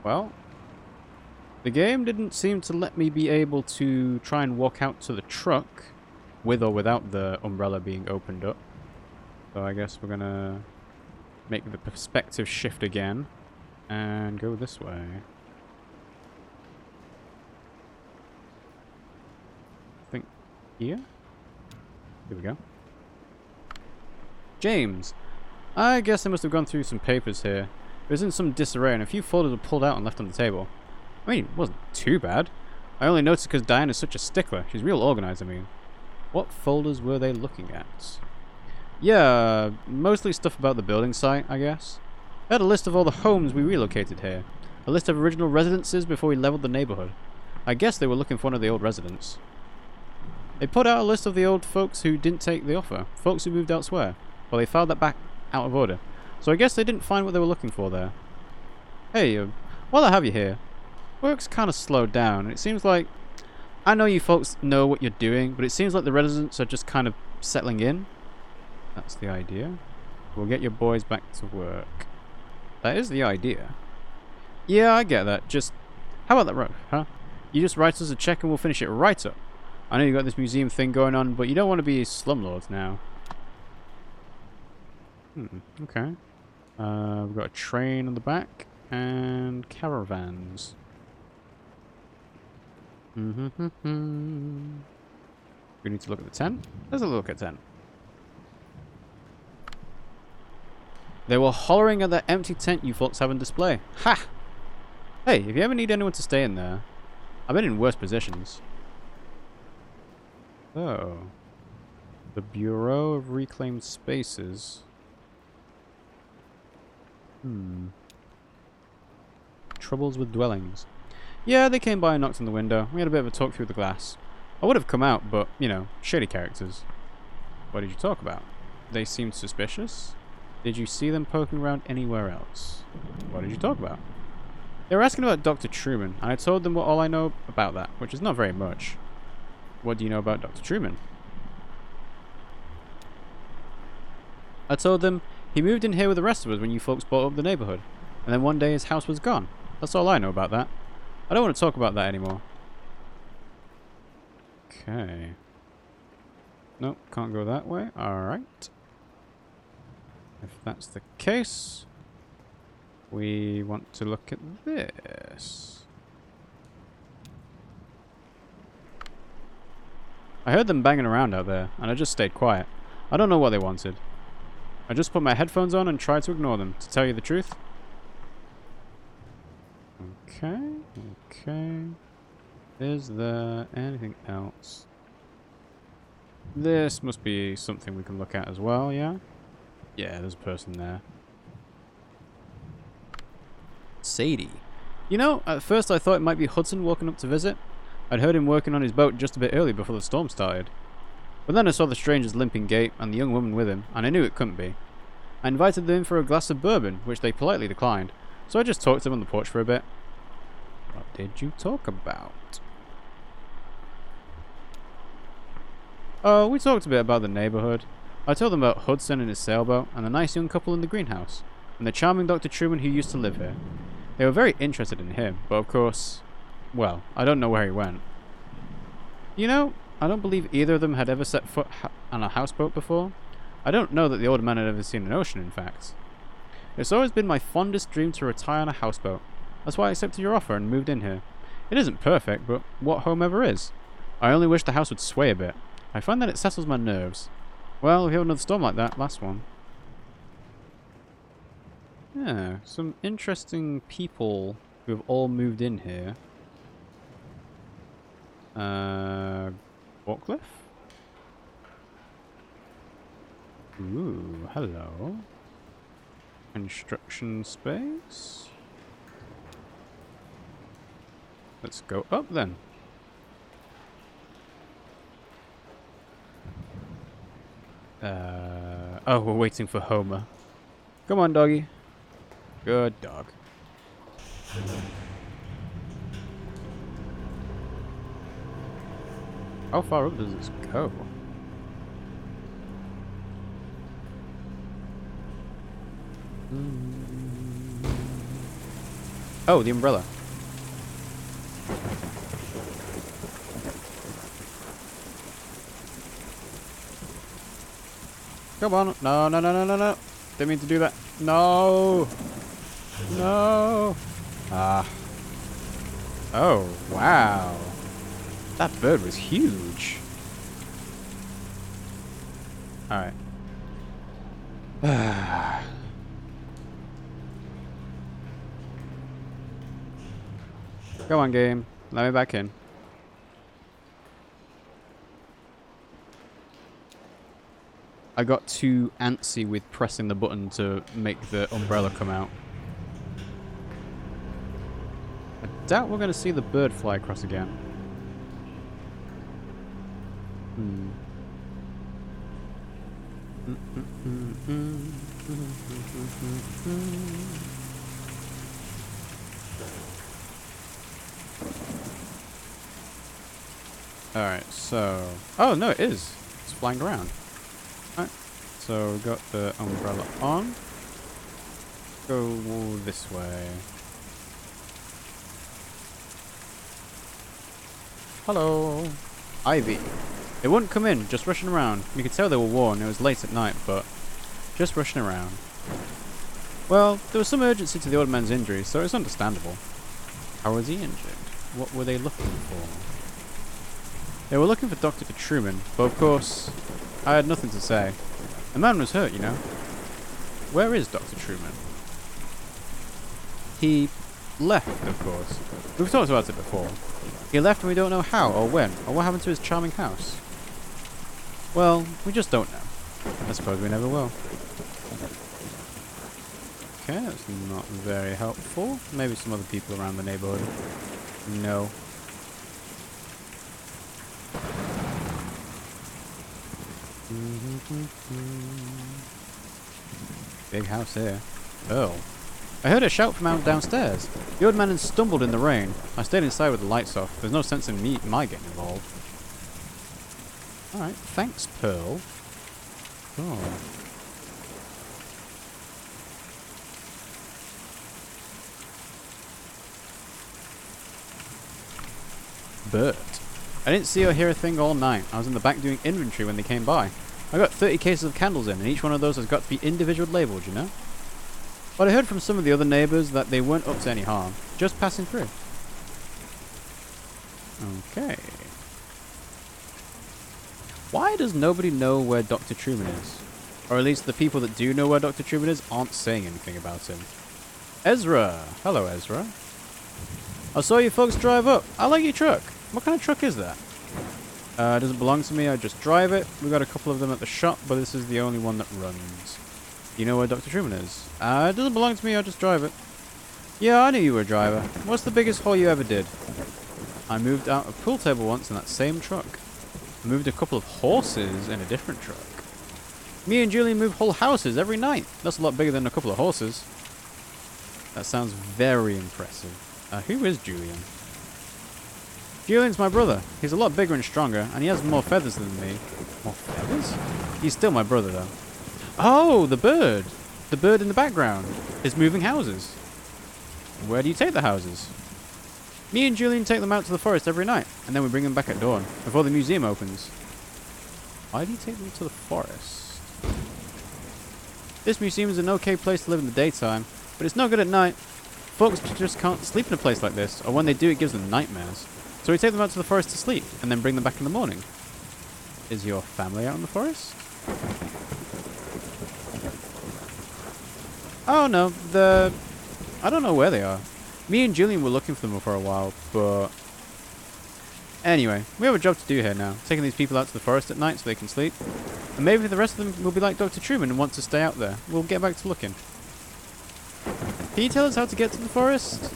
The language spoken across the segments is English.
Well, the game didn't seem to let me be able to try and walk out to the truck with or without the umbrella being opened up. So I guess we're gonna make the perspective shift again and go this way. I think here? Here we go. James! I guess I must have gone through some papers here. It was in some disarray and a few folders were pulled out and left on the table. I mean, it wasn't too bad. I only noticed because Diana's such a stickler. She's real organized, I mean. What folders were they looking at? Yeah, mostly stuff about the building site, I guess. They had a list of all the homes we relocated here. A list of original residences before we leveled the neighborhood. I guess they were looking for one of the old residents. They put out a list of the old folks who didn't take the offer. Folks who moved elsewhere. Well, they filed that back out of order. So I guess they didn't find what they were looking for there. Hey, while I have you here, work's kind of slowed down. It seems like... I know you folks know what you're doing, but it seems like the residents are just kind of settling in. That's the idea. We'll get your boys back to work. That is the idea. Yeah, I get that. Just... How about that road, huh? You just write us a check and we'll finish it right up. I know you got this museum thing going on, but you don't want to be slumlords now. Okay. We've got a train on the back and caravans. We need to look at the tent. Let's look at 10. They were hollering at that empty tent you folks have on display. Ha! Hey, if you ever need anyone to stay in there, I've been in worse positions. Oh. The Bureau of Reclaimed Spaces. Troubles with dwellings. Yeah, they came by and knocked on the window. We had a bit of a talk through the glass. I would have come out, but, you know, shady characters. What did you talk about? They seemed suspicious? Did you see them poking around anywhere else? What did you talk about? They were asking about Dr. Truman, and I told them all I know about that, which is not very much. What do you know about Dr. Truman? I told them he moved in here with the rest of us when you folks bought up the neighborhood, and then one day his house was gone. That's all I know about that. I don't want to talk about that anymore. Okay. Nope, can't go that way. Alright. If that's the case, we want to look at this. I heard them banging around out there, and I just stayed quiet. I don't know what they wanted. I just put my headphones on and tried to ignore them, to tell you the truth. Okay, okay. Is there anything else? This must be something we can look at as well, yeah? Yeah, there's a person there. Sadie. You know, at first I thought it might be Hudson walking up to visit. I'd heard him working on his boat just a bit early before the storm started. But then I saw the stranger's limping gait and the young woman with him, and I knew it couldn't be. I invited them in for a glass of bourbon, which they politely declined, so I just talked to them on the porch for a bit. What did you talk about? Oh, we talked a bit about the neighborhood. I told them about Hudson and his sailboat, and the nice young couple in the greenhouse, and the charming Dr. Truman who used to live here. They were very interested in him, but of course, well, I don't know where he went. You know, I don't believe either of them had ever set foot on a houseboat before. I don't know that the older man had ever seen an ocean, in fact. It's always been my fondest dream to retire on a houseboat. That's why I accepted your offer and moved in here. It isn't perfect, but what home ever is? I only wish the house would sway a bit. I find that it settles my nerves. Well, we had another storm like that last one. Yeah, some interesting people who have all moved in here. Forklift? Ooh, hello. Construction space. Let's go up then. Oh, we're waiting for Homer. Come on, doggy. Good dog. How far up does this go? Oh, the umbrella. Come on. No, no, no, no, no, no. Didn't mean to do that. No. No. Ah. Oh, wow. That bird was huge. Alright. Come on, game. Let me back in. I got too antsy with pressing the button to make the umbrella come out. I doubt we're going to see the bird fly across again. Alright, so... Oh, no, it is. It's flying around. Alright, so we've got the umbrella on. Go this way. Hello. Ivy. They wouldn't come in, just rushing around. You could tell they were worn. It was late at night, but just rushing around. Well, there was some urgency to the old man's injury, so it's understandable. How was he injured? What were they looking for? They were looking for Dr. Truman, but of course, I had nothing to say. The man was hurt, you know. Where is Dr. Truman? He left, of course. We've talked about it before. He left and we don't know how or when, or what happened to his charming house. Well, we just don't know. I suppose we never will. Okay, that's not very helpful. Maybe some other people around the neighborhood. No. Big house here. Earl. I heard a shout from out downstairs. The old man had stumbled in the rain. I stayed inside with the lights off. There's no sense in my getting involved. Alright, thanks, Pearl. Oh. Bert. I didn't see or hear a thing all night. I was in the back doing inventory when they came by. I got 30 cases of candles in, and each one of those has got to be individually labelled, you know? But I heard from some of the other neighbours that they weren't up to any harm. Just passing through. Okay. Why does nobody know where Dr. Truman is? Or at least the people that do know where Dr. Truman is aren't saying anything about him. Ezra! Hello, Ezra. I saw you folks drive up. I like your truck. What kind of truck is that? It doesn't belong to me. I just drive it. We've got a couple of them at the shop, but this is the only one that runs. You know where Dr. Truman is? It doesn't belong to me. I just drive it. Yeah, I knew you were a driver. What's the biggest haul you ever did? I moved out a pool table once in that same truck. I moved a couple of horses in a different truck. Me and Julian move whole houses every night. That's a lot bigger than a couple of horses. That sounds very impressive. Who is Julian? Julian's my brother. He's a lot bigger and stronger, and he has more feathers than me. More feathers? He's still my brother, though. Oh, the bird. The bird in the background is moving houses. Where do you take the houses? Me and Julian take them out to the forest every night, and then we bring them back at dawn, before the museum opens. Why do you take them to the forest? This museum is an okay place to live in the daytime, but it's no good at night. Folks just can't sleep in a place like this, or when they do it gives them nightmares. So we take them out to the forest to sleep, and then bring them back in the morning. Is your family out in the forest? Oh no, I don't know where they are. Me and Julian were looking for them for a while, but... Anyway, we have a job to do here now, taking these people out to the forest at night so they can sleep. And maybe the rest of them will be like Dr. Truman and want to stay out there. We'll get back to looking. Can you tell us how to get to the forest?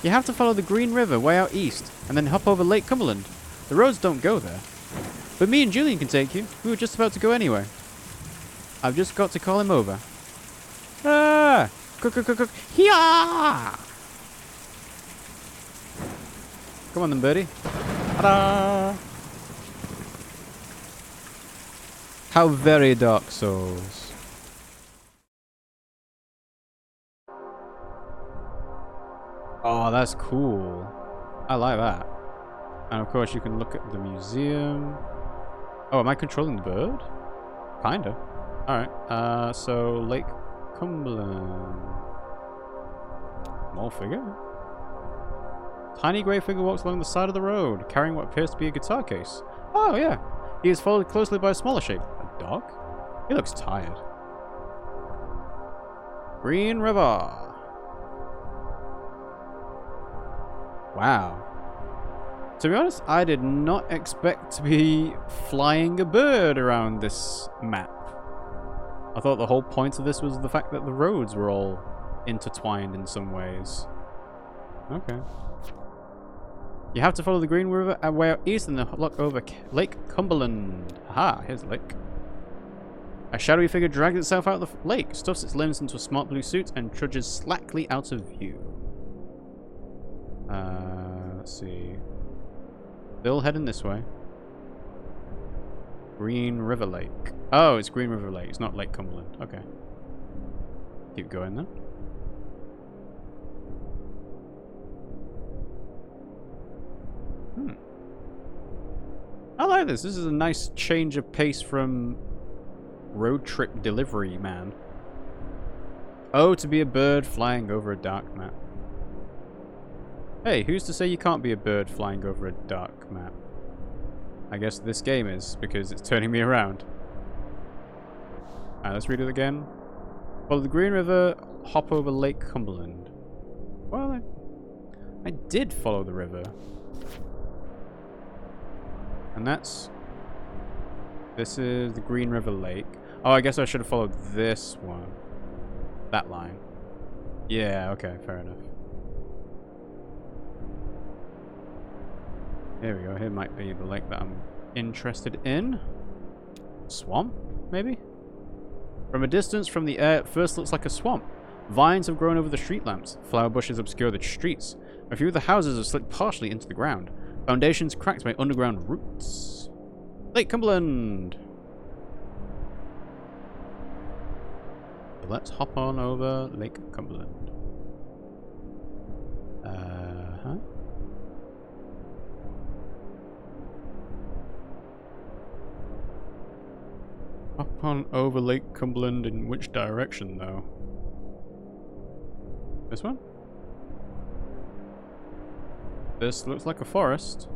You have to follow the Green River way out east, and then hop over Lake Cumberland. The roads don't go there. But me and Julian can take you. We were just about to go anyway. I've just got to call him over. Ah! Hiya! Come on then, birdie. Ta-da! How very Dark Souls. Oh, that's cool. I like that. And of course you can look at the museum. Oh, am I controlling the bird? Kinda. Alright, so Lake Cumberland. Small figure? Tiny grey figure walks along the side of the road, carrying what appears to be a guitar case. Oh, yeah. He is followed closely by a smaller shape. A dog? He looks tired. Green River. Wow. To be honest, I did not expect to be flying a bird around this map. I thought the whole point of this was the fact that the roads were all intertwined in some ways. Okay. You have to follow the Green River and way out east and then look over Lake Cumberland. Aha, here's the lake. A shadowy figure drags itself out of the lake, stuffs its limbs into a smart blue suit, and trudges slackly out of view. Let's see. Still heading this way. Green River Lake. Oh, it's Green River Lake. It's not Lake Cumberland. Okay. Keep going then. I like this. This is a nice change of pace from Road Trip Delivery Man. Oh, to be a bird flying over a dark map. Hey, who's to say you can't be a bird flying over a dark map? I guess this game is, because it's turning me around. Alright, let's read it again. Follow the Green River, hop over Lake Cumberland. Well, I did follow the river. And this is the Green River Lake. Oh, I guess I should have followed this one. That line. Yeah, okay, fair enough. Here we go. Here might be the lake that I'm interested in. Swamp, maybe? From a distance, from the air, it first looks like a swamp. Vines have grown over the street lamps. Flower bushes obscure the streets. A few of the houses have slipped partially into the ground. Foundations cracked by underground roots. Lake Cumberland! So let's hop on over Lake Cumberland. Uh-huh. Hop on over Lake Cumberland in which direction, though? This one? This looks like a forest.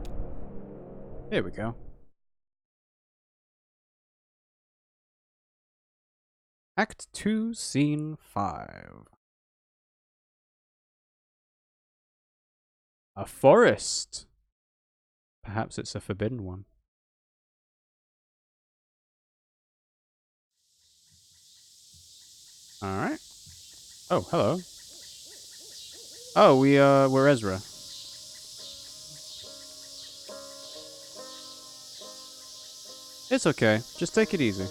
Here we go. Act 2, Scene 5. A forest! Perhaps it's a forbidden one. Alright. Oh, hello. Oh, we're Ezra. It's okay. Just take it easy.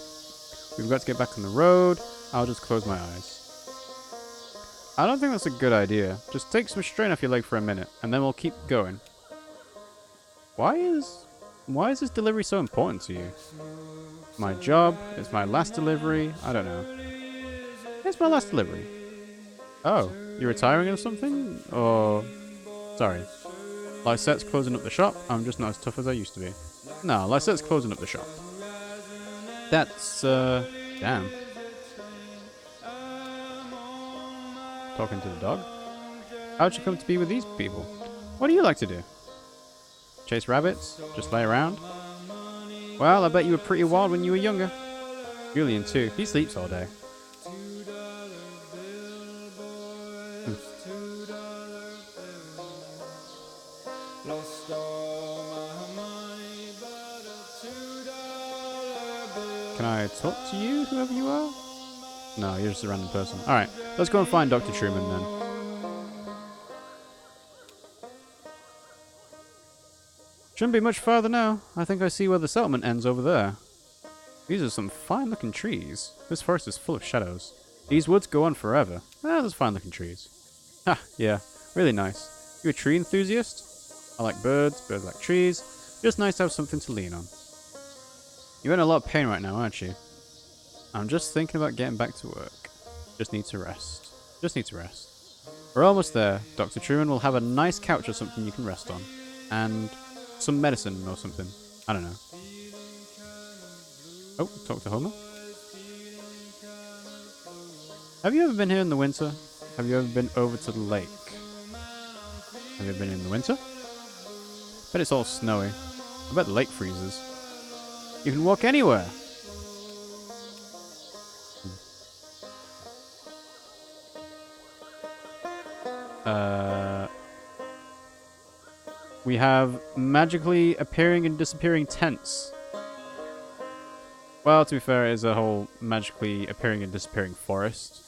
We've got to get back on the road. I'll just close my eyes. I don't think that's a good idea. Just take some strain off your leg for a minute, and then we'll keep going. Why is this delivery so important to you? My job. It's my last delivery. I don't know. It's my last delivery. Oh, you're retiring or something? Or... Sorry. Lysette's closing up the shop. I'm just not as tough as I used to be. No, Lysette's closing up the shop. That's, damn. Talking to the dog? How'd you come to be with these people? What do you like to do? Chase rabbits? Just lay around? Well, I bet you were pretty wild when you were younger. Julian, too. He sleeps all day. Can I talk to you, whoever you are? No, you're just a random person. Alright, let's go and find Dr. Truman then. Shouldn't be much farther now. I think I see where the settlement ends over there. These are some fine looking trees. This forest is full of shadows. These woods go on forever. Ah, those fine looking trees. Ha, yeah, really nice. You a tree enthusiast? I like birds, birds like trees. Just nice to have something to lean on. You're in a lot of pain right now, aren't you? I'm just thinking about getting back to work. Just need to rest. Just need to rest. We're almost there. Dr. Truman will have a nice couch or something you can rest on. And some medicine or something. I don't know. Oh, talk to Homer. Have you ever been here in the winter? Have you ever been over to the lake? Have you ever been in the winter? Bet it's all snowy. I bet the lake freezes. You can walk anywhere. We have magically appearing and disappearing tents. Well, to be fair, it is a whole magically appearing and disappearing forest.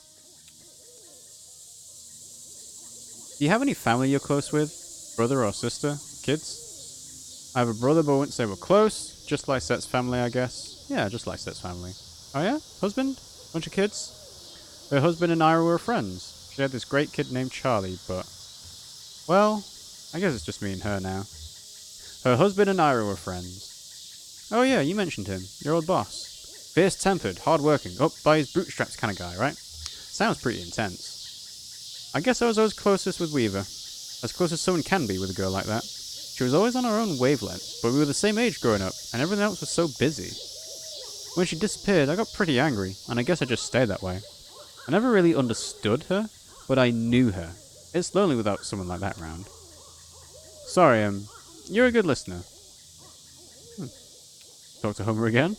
Do you have any family you're close with? Brother or sister? Kids? I have a brother, but I wouldn't say we're close. Just like Set's family, I guess. Yeah, just like Set's family. Oh yeah? Husband? Bunch of kids? Her husband and Ira were friends. She had this great kid named Charlie, but... well, I guess it's just me and her now. Her husband and Ira were friends. Oh yeah, you mentioned him. Your old boss. Fierce-tempered, hard-working, up by his bootstraps kind of guy, right? Sounds pretty intense. I guess I was always closest with Weaver. As close as someone can be with a girl like that. She was always on her own wavelength, but we were the same age growing up, and everything else was so busy. When she disappeared, I got pretty angry, and I guess I just stayed that way. I never really understood her, but I knew her. It's lonely without someone like that around. Sorry, you're a good listener. Talk to Homer again?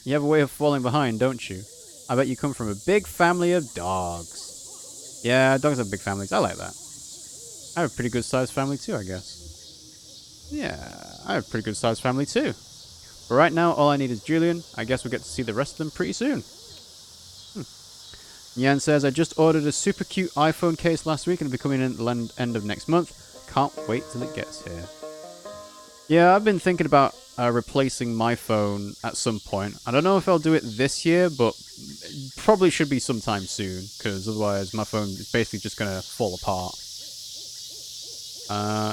You have a way of falling behind, don't you? I bet you come from a big family of dogs. Yeah, dogs have big families. I like that. I have a pretty good sized family too, I guess. Yeah, I have a pretty good sized family too. But right now, all I need is Julian. I guess we'll get to see the rest of them pretty soon. Yan says, I just ordered a super cute iPhone case last week and it'll be coming in at the end of next month. Can't wait till it gets here. Yeah, I've been thinking about replacing my phone at some point. I don't know if I'll do it this year, but probably should be sometime soon, because otherwise my phone is basically just going to fall apart.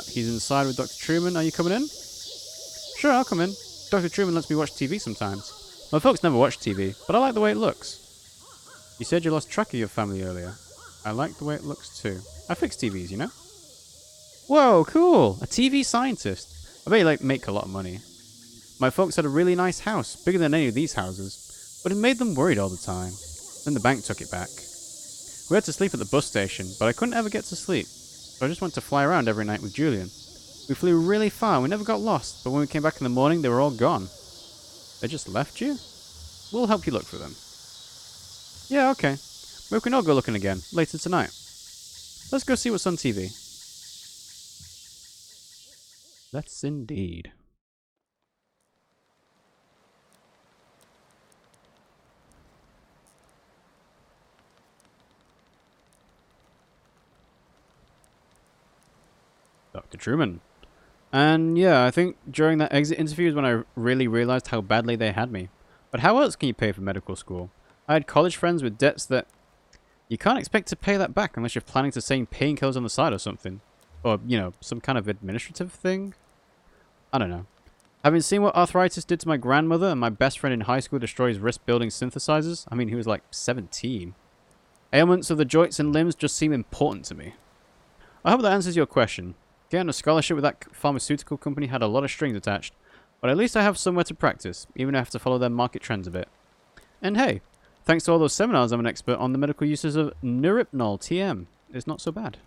He's inside with Dr. Truman. Are you coming in? Sure, I'll come in. Dr. Truman lets me watch TV sometimes. My folks never watch TV, but I like the way it looks. You said you lost track of your family earlier. I like the way it looks too. I fix TVs, you know? Whoa, cool! A TV scientist. I bet you make a lot of money. My folks had a really nice house, bigger than any of these houses, but it made them worried all the time. Then the bank took it back. We had to sleep at the bus station, but I couldn't ever get to sleep, so I just went to fly around every night with Julian. We flew really far and we never got lost, but when we came back in the morning, they were all gone. They just left you? We'll help you look for them. Yeah, okay. We can all go looking again, later tonight. Let's go see what's on TV. Let's indeed. Dr. Truman. And yeah, I think during that exit interview is when I really realized how badly they had me. But how else can you pay for medical school? I had college friends with debts that you can't expect to pay that back unless you're planning to sell painkillers on the side or something. Or, you know, some kind of administrative thing? I don't know. Having seen what arthritis did to my grandmother and my best friend in high school destroy his wrist building synthesizers, I mean, he was like 17. Ailments of the joints and limbs just seem important to me. I hope that answers your question. Getting a scholarship with that pharmaceutical company had a lot of strings attached, but at least I have somewhere to practice, even if I have to follow their market trends a bit. And hey, thanks to all those seminars, I'm an expert on the medical uses of Nuripnol TM. It's not so bad.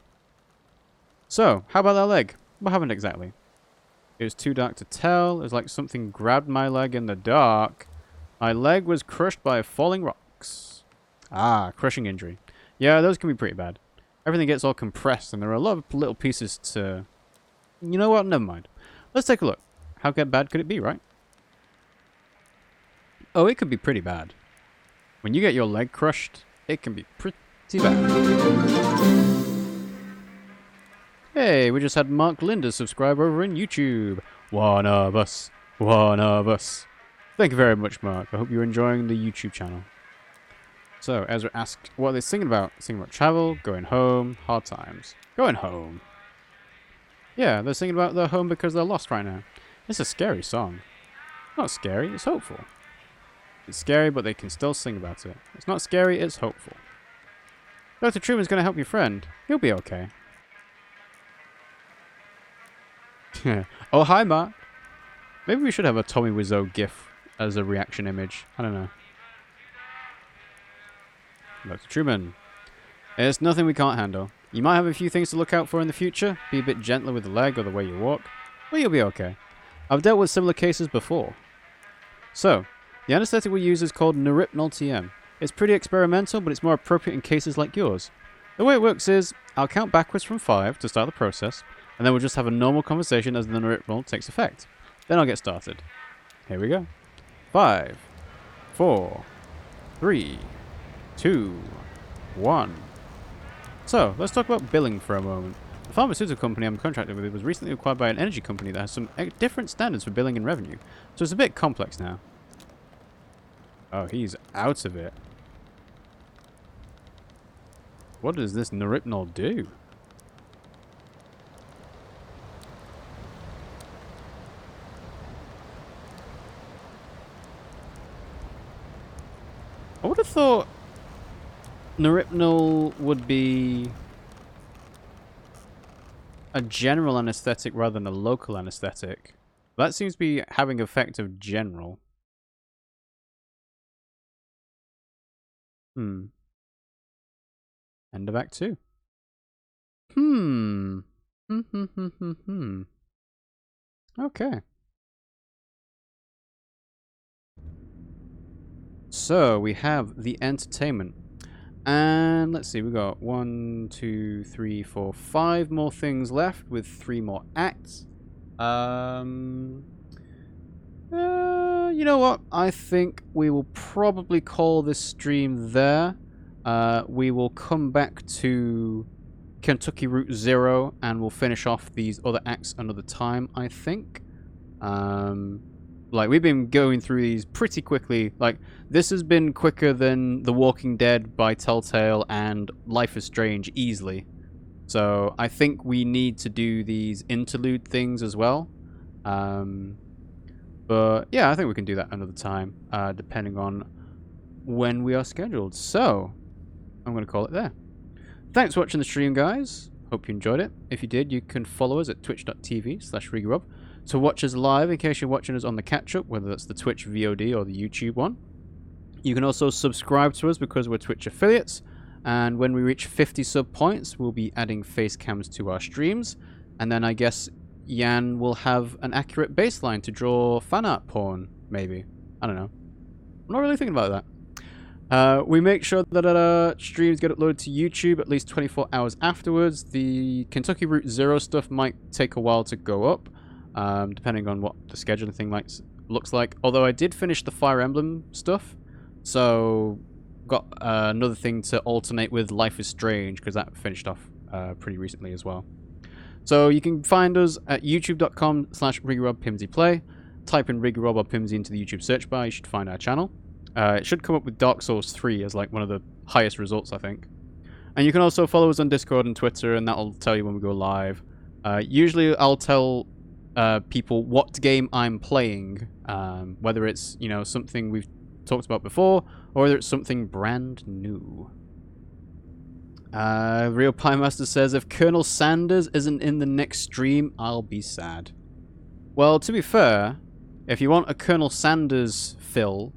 So, how about that leg? What happened exactly? It was too dark to tell. It was like something grabbed my leg in the dark. My leg was crushed by falling rocks. Ah, crushing injury. Yeah, those can be pretty bad. Everything gets all compressed and there are a lot of little pieces to... You know what? Never mind. Let's take a look. How bad could it be, right? Oh, it could be pretty bad. When you get your leg crushed, it can be pretty bad. Hey, we just had Mark Linder subscribe over in YouTube. One of us. One of us. Thank you very much, Mark. I hope you're enjoying the YouTube channel. So, Ezra asked, what are they singing about? Singing about travel, going home, hard times. Going home. Yeah, they're singing about their home because they're lost right now. It's a scary song. Not scary, it's hopeful. It's scary, but they can still sing about it. It's not scary, it's hopeful. Dr. Truman's going to help your friend. He'll be okay. Oh, hi, Mark. Maybe we should have a Tommy Wiseau gif as a reaction image. I don't know. Dr. Truman. It's nothing we can't handle. You might have a few things to look out for in the future. Be a bit gentler with the leg or the way you walk. But you'll be okay. I've dealt with similar cases before. So, the anesthetic we use is called Neripnol TM. It's pretty experimental, but it's more appropriate in cases like yours. The way it works is, I'll count backwards from 5 to start the process, and then we'll just have a normal conversation as the Neripnol takes effect. Then I'll get started. Here we go. 5, 4, 3, 2, 1. So, let's talk about billing for a moment. The pharmaceutical company I'm contracted with was recently acquired by an energy company that has some different standards for billing and revenue, so it's a bit complex now. Oh, he's out of it. What does this Neripnol do? I would have thought Neripnol would be a general anesthetic rather than a local anesthetic. That seems to be having effect of general. End of Act 2. Okay. So, we have the entertainment. And let's see, we got 1, 2, 3, 4, 5 more things left with 3 more acts. You know what? I think we will probably call this stream there. We will come back to Kentucky Route Zero and we'll finish off these other acts another time, I think. Like, we've been going through these pretty quickly. Like, this has been quicker than The Walking Dead by Telltale and Life is Strange easily. So, I think we need to do these interlude things as well. But, yeah, I think we can do that another time, depending on when we are scheduled. So, I'm going to call it there. Thanks for watching the stream, guys. Hope you enjoyed it. If you did, you can follow us at twitch.tv/RiggyRob to watch us live in case you're watching us on the catch-up, whether that's the Twitch VOD or the YouTube one. You can also subscribe to us because we're Twitch affiliates, and when we reach 50 sub points, we'll be adding face cams to our streams, and then I guess Jan will have an accurate baseline to draw fan art porn, maybe. I don't know. I'm not really thinking about that. We make sure that our streams get uploaded to YouTube at least 24 hours afterwards. The Kentucky Route Zero stuff might take a while to go up, depending on what the scheduling thing looks like. Although I did finish the Fire Emblem stuff, so got another thing to alternate with Life is Strange, because that finished off pretty recently as well. So you can find us at youtube.com/RiggyRobPimsyPlay. Type in RiggyRob or Pimmsy into the YouTube search bar, you should find our channel. It should come up with Dark Souls 3 as like one of the highest results, I think. And you can also follow us on Discord and Twitter, and that'll tell you when we go live. Usually I'll tell people what game I'm playing, whether it's, you know, something we've talked about before, or whether it's something brand new. Real Pie Master says, if Colonel Sanders isn't in the next stream, I'll be sad. Well, to be fair, if you want a Colonel Sanders fill,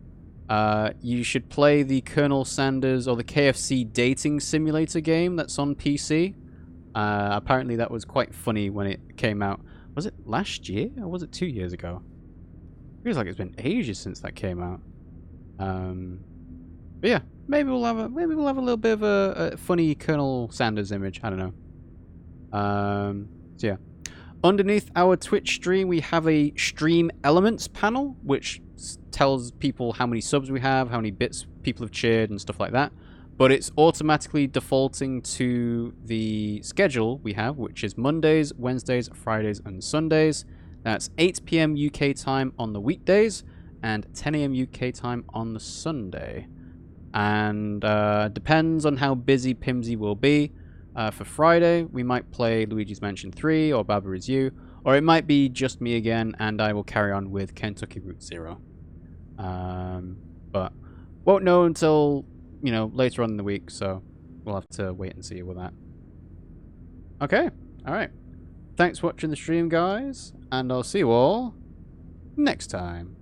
you should play the Colonel Sanders or the KFC dating simulator game that's on PC. Apparently that was quite funny when it came out. Was it last year or was it 2 years ago? Feels like it's been ages since that came out. But yeah, maybe we'll have a little bit of a funny Colonel Sanders image. I don't know. So yeah, underneath our Twitch stream we have a stream elements panel, which tells people how many subs we have, how many bits people have cheered and stuff like that. But it's automatically defaulting to the schedule we have, which is Mondays, Wednesdays, Fridays, and Sundays. That's 8 PM UK time on the weekdays and 10 AM UK time on the Sunday. And depends on how busy Pimmsy will be. For Friday, we might play Luigi's Mansion 3 or Baba Is You, or it might be just me again, and I will carry on with Kentucky Route Zero. But won't know until, you know, later on in the week. So we'll have to wait and see with that. Okay, alright. Thanks for watching the stream, guys, and I'll see you all next time.